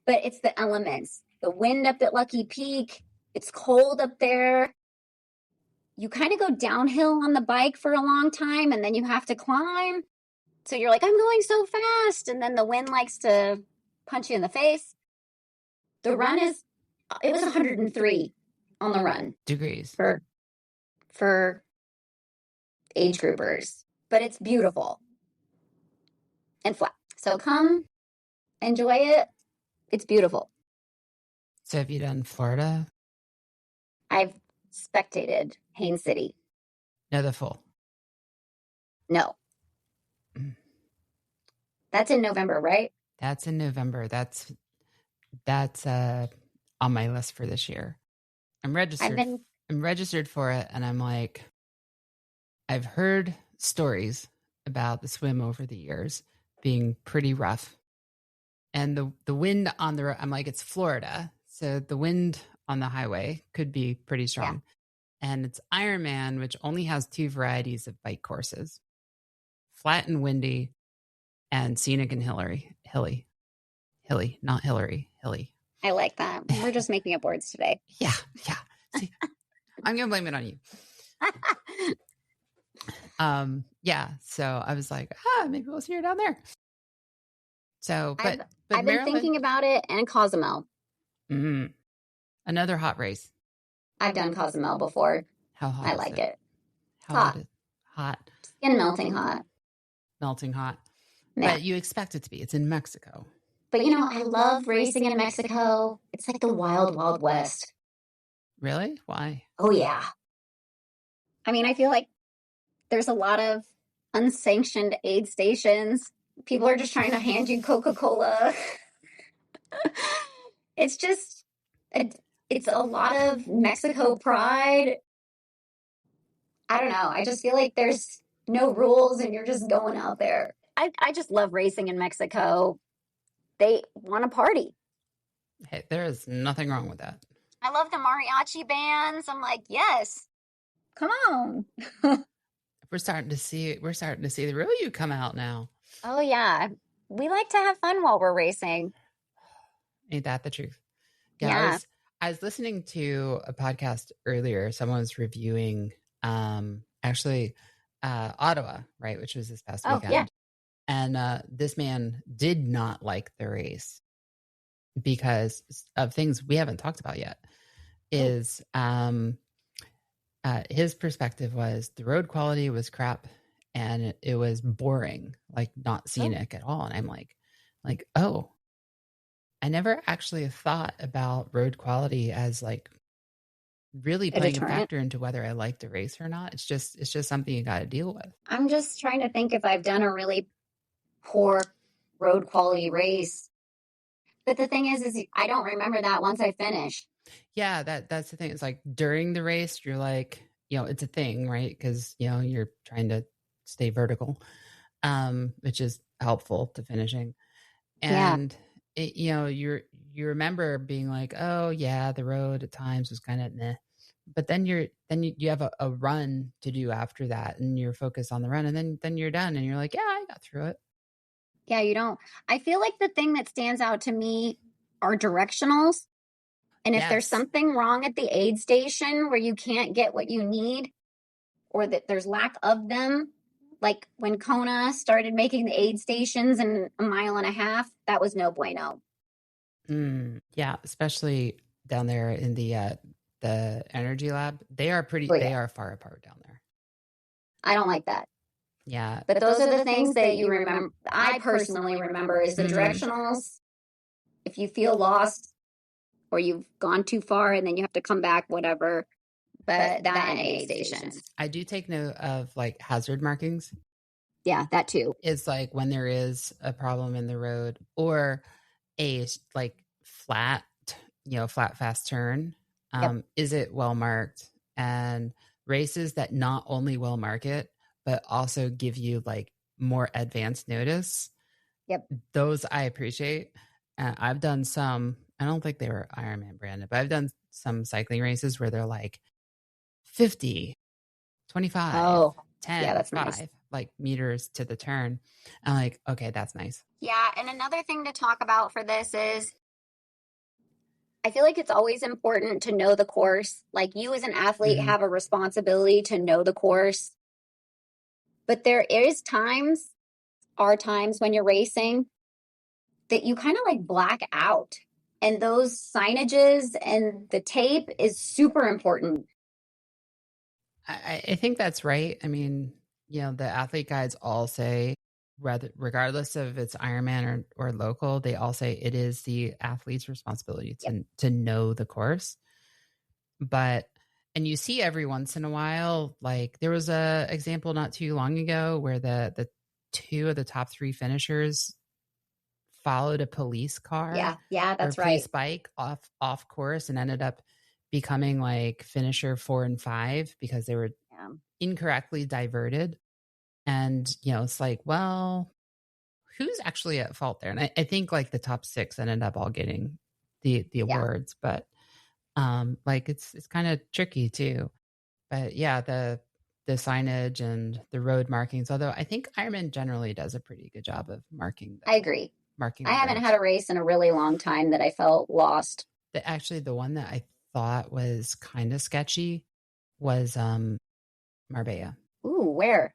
but it's the elements. The wind up at Lucky Peak. It's cold up there. You kind of go downhill on the bike for a long time and then you have to climb. So you're like, I'm going so fast. And then the wind likes to punch you in the face. The run it was 103 on the run. Degrees. For age groupers. But it's beautiful. And flat. So come, enjoy it. It's beautiful. So have you done Florida? I've spectated Haines City. No, the full. No. That's in November, right? That's in November. That's on my list for this year. I'm registered. I'm registered for it, and I'm like, I've heard stories about the swim over the years being pretty rough. And the wind on the road, I'm like, it's Florida. So the wind on the highway could be pretty strong. Yeah. And it's Ironman, which only has 2 varieties of bike courses. Flat and windy and scenic and hilly, not Hillary, hilly. I like that. We're just making up words today. Yeah. See, I'm going to blame it on you. So I was like, maybe we'll see her down there. So, but I've been thinking about it and Cozumel. Another hot race. I've done Cozumel before. How hot? I like it. Hot. Skin melting hot. Melting hot. Yeah. But you expect it to be. It's in Mexico. But I love racing in Mexico. It's like the wild, wild west. Really? Why? Oh, yeah. I mean, I feel like there's a lot of unsanctioned aid stations. People are just trying to hand you Coca-Cola. It's just, it's a lot of Mexico pride. I don't know. I just feel like there's no rules and you're just going out there. I just love racing in Mexico. They want to party. Hey, there is nothing wrong with that. I love the mariachi bands. I'm like, yes, come on. We're starting to see the real you come out now. Oh yeah. We like to have fun while we're racing. Ain't that the truth? Yeah. Yeah. I was listening to a podcast earlier. Someone was reviewing actually Ottawa, right, which was this past weekend. Yeah. And this man did not like the race because of things we haven't talked about yet. Is his perspective was the road quality was crap and it was boring, like not scenic at all. And I'm like, oh, I never actually thought about road quality as like really playing a factor into whether I like the race or not. It's just something you got to deal with. I'm just trying to think if I've done a really poor road quality race. But the thing is I don't remember that once I finish. Yeah, that's the thing. It's like during the race, you're like, it's a thing, right? Because, you're trying to stay vertical, which is helpful to finishing. And, you remember being like, oh, yeah, the road at times was kind of meh. But then you have a run to do after that and you're focused on the run and then you're done and you're like, yeah, I got through it. Yeah, you don't. I feel like the thing that stands out to me are directionals. And if there's something wrong at the aid station where you can't get what you need or that there's lack of them, like when Kona started making the aid stations in a mile and a half, that was no bueno. Yeah, especially down there in the energy lab. They are they are far apart down there. I don't like that. Yeah. But those are the things that you remember. I personally remember is the directionals. If you feel lost or you've gone too far and then you have to come back, whatever. But that and aid stations. I do take note of like hazard markings. Yeah, that too. It's like when there is a problem in the road or a like flat fast turn. Is it well marked? And races that not only well mark it, but also give you like more advanced notice. Those I appreciate. I've done some, I don't think they were Ironman branded, but I've done some cycling races where they're like 50, 25, 10, yeah, that's 5, nice. like meters to the turn. I'm like, okay, that's nice. Yeah. And another thing to talk about for this is I feel like it's always important to know the course. Like you as an athlete have a responsibility to know the course. But there are times when you're racing that you kind of like black out. And those signages and the tape is super important. I think that's right. I mean, the athlete guides all say, regardless of it's Ironman or local, they all say it is the athlete's responsibility to know the course. And you see every once in a while, like there was a example not too long ago where the 2 of the top 3 finishers followed a police car. Yeah, that's right. Police bike off course and ended up becoming like finisher 4 and 5 because they were incorrectly diverted. And, it's like, well, who's actually at fault there? And I think like the top 6 ended up all getting the awards, but like it's kind of tricky too. But yeah, the signage and the road markings, although I think Ironman generally does a pretty good job of marking. I agree. Marking. I haven't had a race in a really long time that I felt lost. The one that I thought was kind of sketchy was Marbella. Ooh, where?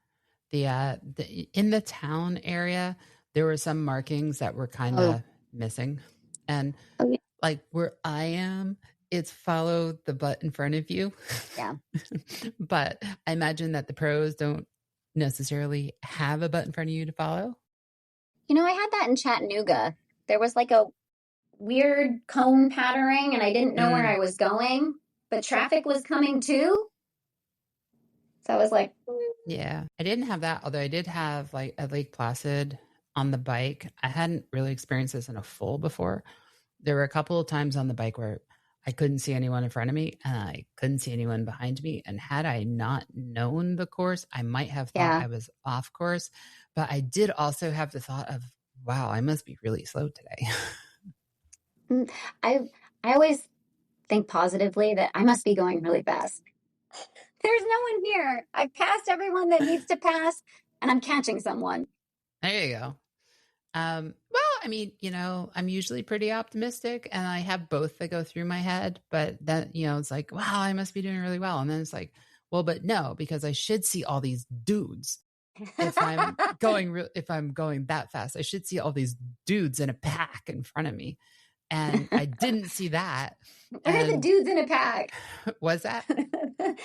In the town area, there were some markings that were kind of missing. And like where I am, it's follow the butt in front of you. Yeah. But I imagine that the pros don't necessarily have a butt in front of you to follow. I had that in Chattanooga. There was like a weird cone patterning and I didn't know where I was going, but traffic was coming too. So I was like, yeah, I didn't have that. Although I did have like at Lake Placid on the bike. I hadn't really experienced this in a full before. There were a couple of times on the bike where I couldn't see anyone in front of me and I couldn't see anyone behind me. And had I not known the course, I might have thought I was off course. But I did also have the thought of, wow, I must be really slow today. I always think positively that I must be going really fast. There's no one here. I've passed everyone that needs to pass, and I'm catching someone. There you go. Well, I mean, I'm usually pretty optimistic and I have both that go through my head, but then, it's like, wow, I must be doing really well. And then it's like, well, but no, because I should see all these dudes. If I'm going that fast, I should see all these dudes in a pack in front of me. And I didn't see that. Where are the dudes in a pack? Was that?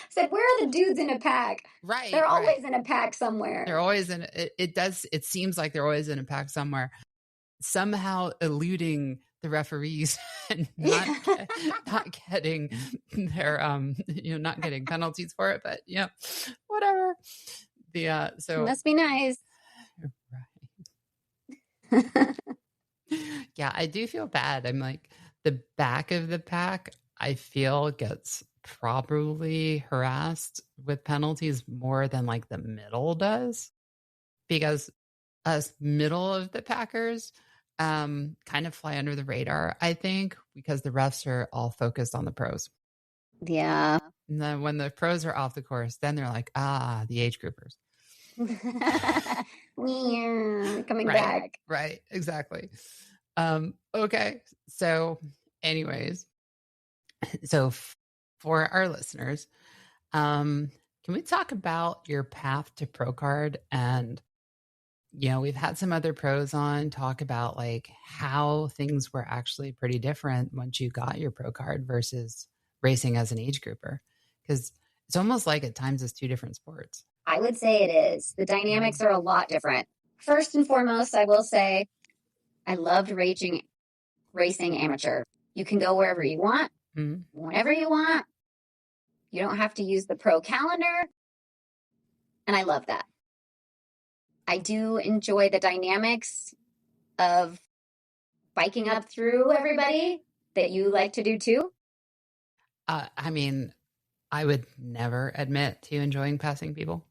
Said, where are the dudes in a pack? Right. They're always in a pack somewhere. They're always in it seems like they're always in a pack somewhere, somehow eluding the referees and not getting their not getting penalties for it, but whatever. So it must be nice. Right. Yeah, I do feel bad. I'm like, the back of the pack, I feel, gets probably harassed with penalties more than like the middle does, because us middle of the packers kind of fly under the radar, I think, because the refs are all focused on the pros. Yeah. And then when the pros are off the course, then they're like, the age groupers. Coming back. Right. Exactly. Okay. So anyways, for our listeners, can we talk about your path to pro card? And we've had some other pros on talk about like how things were actually pretty different once you got your pro card versus racing as an age grouper, because it's almost like at times it's two different sports. I would say it is. The dynamics are a lot different. First and foremost, I will say I loved racing amateur. You can go wherever you want, whenever you want. You don't have to use the pro calendar. And I love that. I do enjoy the dynamics of biking up through everybody that you like to do too. I mean, I would never admit to enjoying passing people.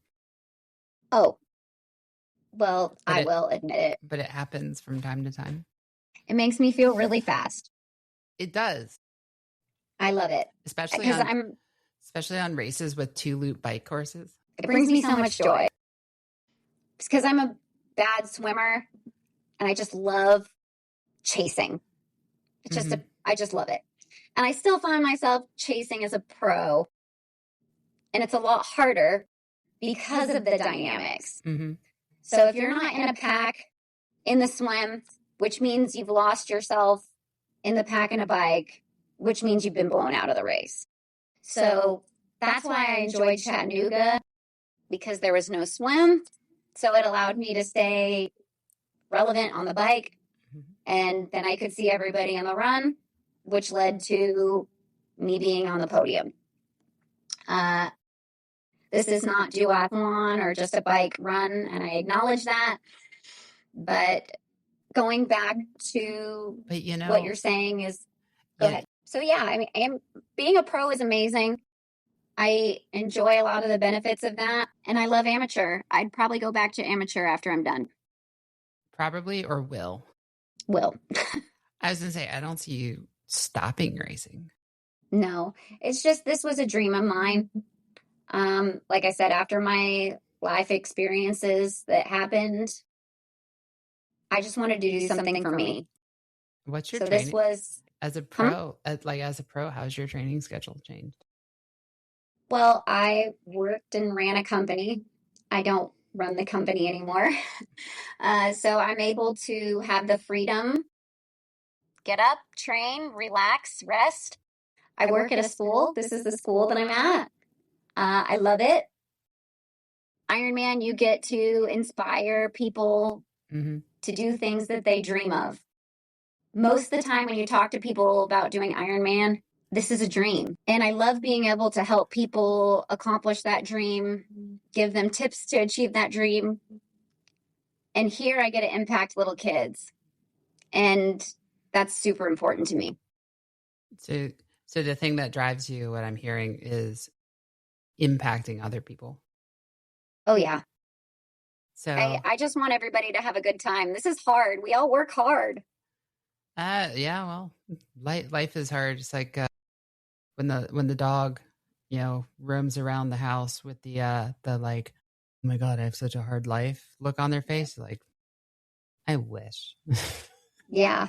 Oh, well, I will admit it. But it happens from time to time. It makes me feel really fast. It does. I love it. Especially on races with 2-loop bike courses. It brings me so much joy. It's because I'm a bad swimmer and I just love chasing. It's just I just love it. And I still find myself chasing as a pro. And it's a lot harder because of the dynamics. So if you're not in a pack in the swim, which means you've lost yourself in the pack in a bike, which means you've been blown out of the race. So that's why I enjoyed Chattanooga, because there was no swim. So it allowed me to stay relevant on the bike. And then I could see everybody on the run, which led to me being on the podium. This is not duathlon or just a bike run, and I acknowledge that. But going back to what you're saying is, go ahead. So yeah, I mean, being a pro is amazing. I enjoy a lot of the benefits of that, and I love amateur. I'd probably go back to amateur after I'm done. Probably, or will. Will. I was going to say, I don't see you stopping racing. No, it's just, this was a dream of mine. Like I said, after my life experiences that happened, I just wanted to do something for me. What's your so training? This was as a pro, as a pro, how's your training schedule changed? Well, I worked and ran a company. I don't run the company anymore. So I'm able to have the freedom, get up, train, relax, rest. I work at a school. This is the school that I'm at. I love it. Ironman, you get to inspire people to do things that they dream of. Most of the time when you talk to people about doing Ironman, this is a dream. And I love being able to help people accomplish that dream, give them tips to achieve that dream. And here I get to impact little kids. And that's super important to me. So So the thing that drives you, what I'm hearing, is impacting other people. Oh, yeah. So I just want everybody to have a good time. This is hard. We all work hard. yeah, well, life is hard. It's like when the dog, roams around the house with the like, oh my God, I have such a hard life look on their face. Like, I wish. Yeah.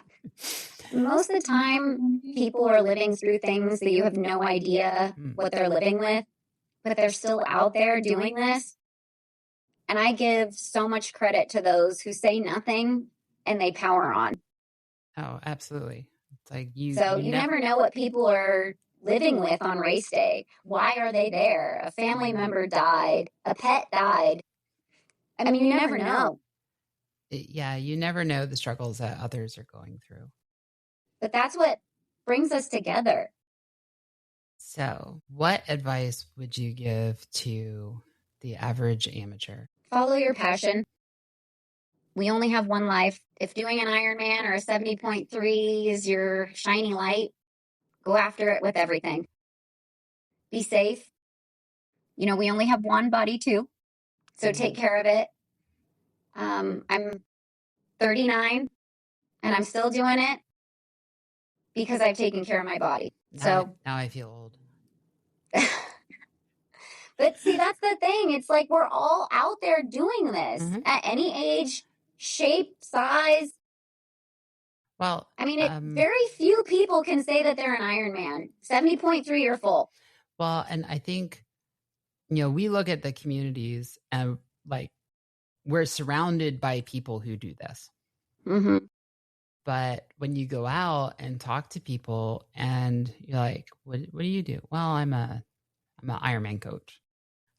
Most of the time, people are living through things that you have no idea what they're living with, but they're still out there doing this. And I give so much credit to those who say nothing and they power on. Oh, absolutely. It's like you never know what people are living with on race day. Why are they there? A family member died, a pet died. I mean, you never know. Yeah, you never know the struggles that others are going through. But that's what brings us together. So, what advice would you give to the average amateur? Follow your passion. We only have one life. If doing an Ironman or a 70.3 is your shiny light, go after it with everything. Be safe. We only have one body too, so take care of it. I'm 39 and I'm still doing it because I've taken care of my body. Now I feel old. But see, that's the thing. It's like we're all out there doing this at any age, shape, size. Well, I mean, very few people can say that they're an Ironman. 70.3 or full. Well, and I think, we look at the communities and like we're surrounded by people who do this. Mm-hmm. But when you go out and talk to people and you're like, what do you do? Well, I'm an Ironman coach.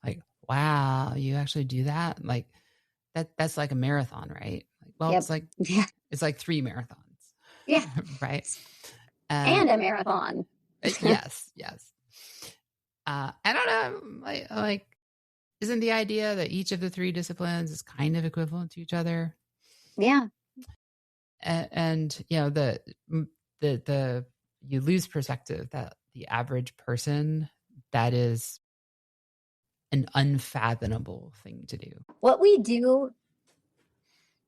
Like, wow, you actually do that? Like that's like a marathon, right? Like, well, it's like 3 marathons. Yeah. Right. And a marathon. Yes. I don't know. Like, isn't the idea that each of the 3 disciplines is kind of equivalent to each other? Yeah. And the you lose perspective that the average person, that is an unfathomable thing to do. What we do,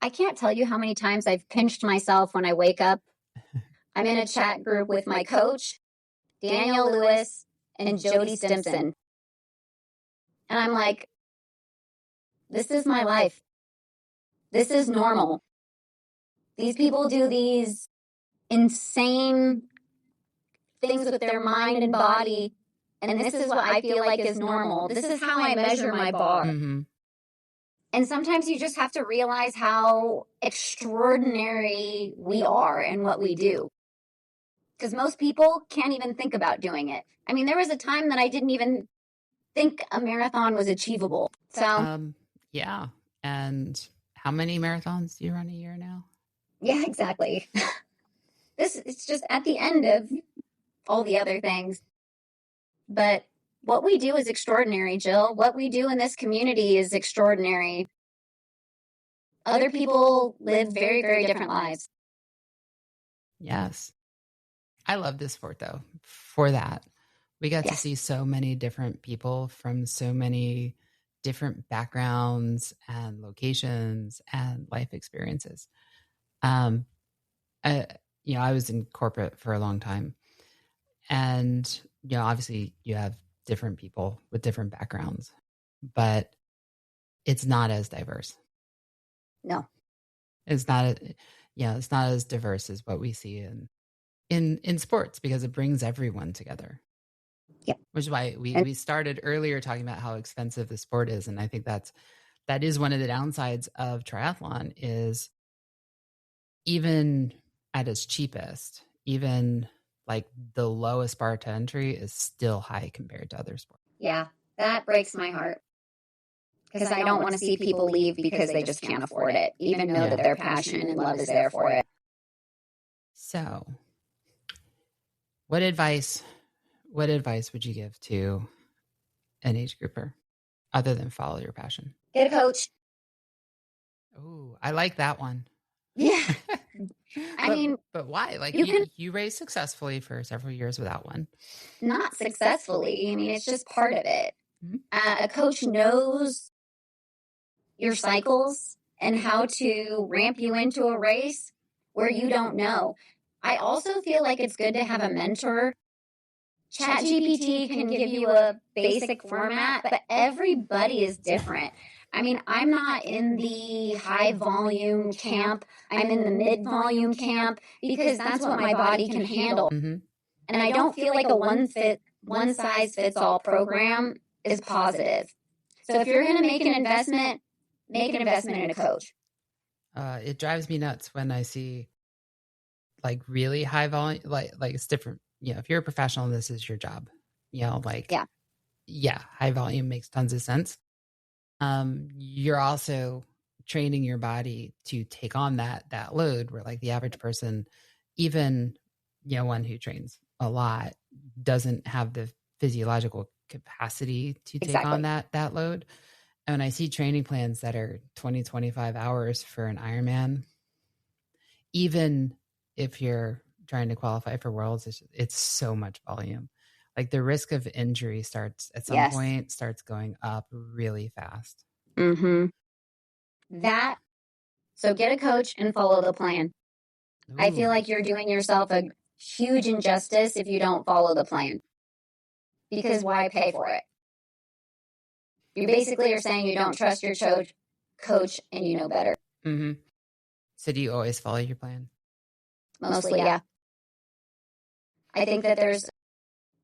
I can't tell you how many times I've pinched myself when I wake up. I'm in a chat group with my coach, Daniel Lewis, and Jody Stimson. And I'm like, this is my life. This is normal. These people do these insane things with their mind and body. And this is what I feel like is normal. This is how I measure my bar. Mm-hmm. And sometimes you just have to realize how extraordinary we are in what we do. Because most people can't even think about doing it. I mean, there was a time that I didn't even think a marathon was achievable. So, yeah. And how many marathons do you run a year now? Yeah, exactly. It's just at the end of all the other things. But what we do is extraordinary, Jill. What we do in this community is extraordinary. Other people live very, very different lives. Yes. I love this sport, though, for that. We got to see so many different people from so many different backgrounds and locations and life experiences. I was in corporate for a long time. And, obviously you have different people with different backgrounds, but it's not as diverse. No. It's not, it's not as diverse as what we see in sports, because it brings everyone together. Yeah. Which is why we started earlier talking about how expensive the sport is. And I think that is one of the downsides of triathlon, is even at its cheapest, even like the lowest bar to entry is still high compared to other sports. Yeah, that breaks my heart. Because I don't want to see people leave because they just can't afford it, even though that their passion and love is there for it. So, what advice would you give to an age grouper other than follow your passion? Get a coach. Oh, I like that one. Yeah. But why? Like you raced successfully for several years without one. Not successfully. I mean, it's just part of it. A coach knows your cycles and how to ramp you into a race where you don't know. I also feel like it's good to have a mentor. ChatGPT can give you a basic format, but everybody is different. I mean, I'm not in the high volume camp. I'm in the mid volume camp because that's what my body can handle. Mm-hmm. And I don't feel like a one size fits all program is positive. So if you're going to make an investment in a coach. It drives me nuts when I see like really high volume, like it's different. You know, if you're a professional, this is your job, you know, like, yeah, high volume makes tons of sense. You're also training your body to take on that load where like the average person, even, you know, one who trains a lot doesn't have the physiological capacity to take on that load. And when I see training plans that are 20, 25 hours for an Ironman, even if you're trying to qualify for Worlds, it's so much volume. Like the risk of injury starts at some point starts going up really fast. Mm-hmm. So get a coach and follow the plan. Ooh. I feel like you're doing yourself a huge injustice if you don't follow the plan. Because why pay for it? You basically are saying you don't trust your coach and you know better. Mm-hmm. So do you always follow your plan? Mostly, yeah. I think that there's,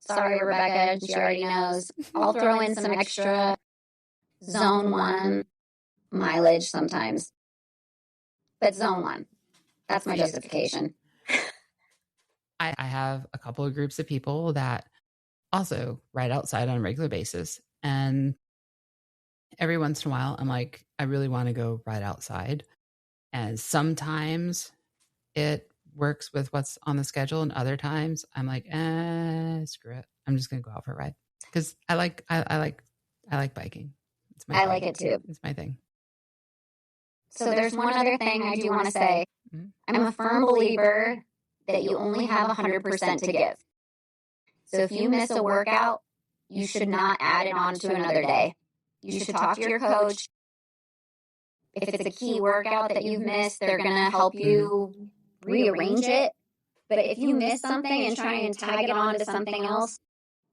sorry, Rebecca, she already knows. I'll throw in some extra zone 1 mileage sometimes. But zone 1, that's my justification. I have a couple of groups of people that also ride outside on a regular basis. And every once in a while, I'm like, I really want to go ride outside. And sometimes it works with what's on the schedule. And other times I'm like, screw it. I'm just going to go out for a ride. Because I like biking. It's my thing. Like it too. It's my thing. So there's one other thing I do want to say. Mm-hmm. I'm a firm believer that you only have 100% to give. So if you miss a workout, you should not add it on to another day. You should talk to your coach. If it's a key workout that you've missed, they're going to help you rearrange it. But if you miss something and try and tag it on to something else,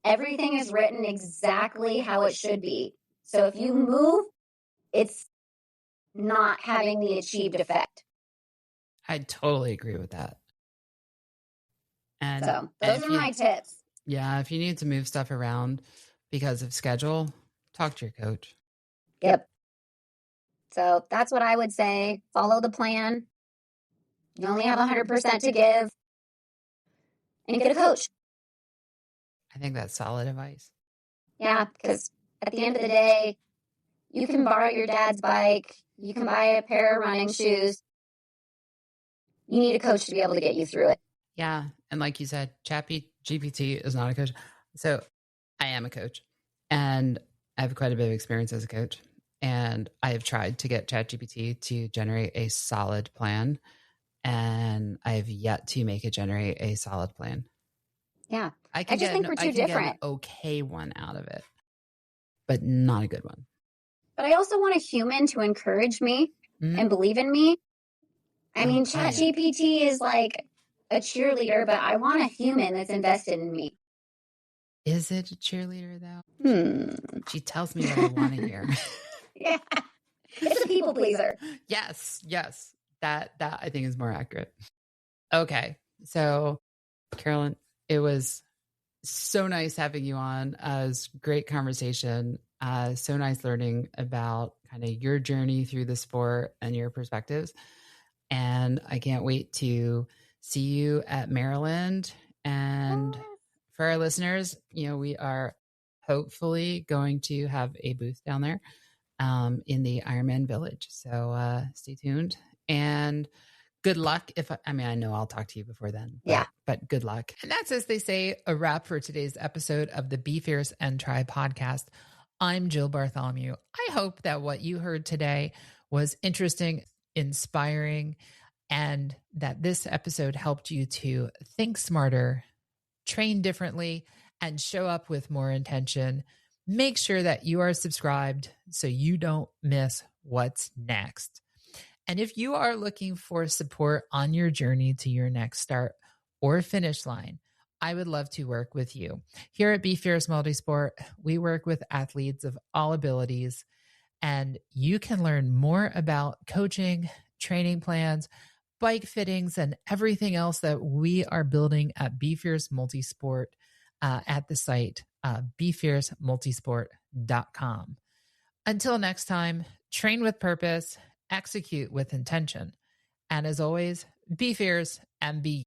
everything is written exactly how it should be. So if you move, it's not having the achieved effect. I totally agree with that. And so those are my tips. Yeah, if you need to move stuff around because of schedule, talk to your coach. Yep. So that's what I would say. Follow the plan. You only have 100% to give. And get a coach. I think that's solid advice. Yeah, because at the end of the day, you can borrow your dad's bike. You can buy a pair of running shoes. You need a coach to be able to get you through it. Yeah. And like you said, ChatGPT is not a coach. So I am a coach and I have quite a bit of experience as a coach. And I have tried to get ChatGPT to generate a solid plan. And I have yet to make it generate a solid plan. Yeah. I just think we're too different. Get an okay one out of it, but not a good one. But I also want a human to encourage me and believe in me. I mean, ChatGPT is like a cheerleader, but I want a human that's invested in me. Is it a cheerleader, though? She tells me what I want to hear. Yeah. It's a people pleaser. Yes. That I think is more accurate. Okay. So, Carolyn, it was so nice having you on. It was great conversation. So nice learning about kind of your journey through the sport and your perspectives. And I can't wait to see you at Maryland. And for our listeners, you know, we are hopefully going to have a booth down there in the Ironman Village. So stay tuned and good luck. I know I'll talk to you before then. But good luck. And that's, as they say, a wrap for today's episode of the Be Fierce and Try podcast. I'm Jill Bartholomew. I hope that what you heard today was interesting, inspiring, and that this episode helped you to think smarter, train differently, and show up with more intention, make sure that you are subscribed so you don't miss what's next. And if you are looking for support on your journey to your next start or finish line, I would love to work with you. Here at Be Fierce Multisport, we work with athletes of all abilities, and you can learn more about coaching, training plans, bike fittings, and everything else that we are building at Be Fierce Multisport at the site, BeFierceMultisport.com. Until next time, train with purpose, execute with intention. And as always, be fierce and be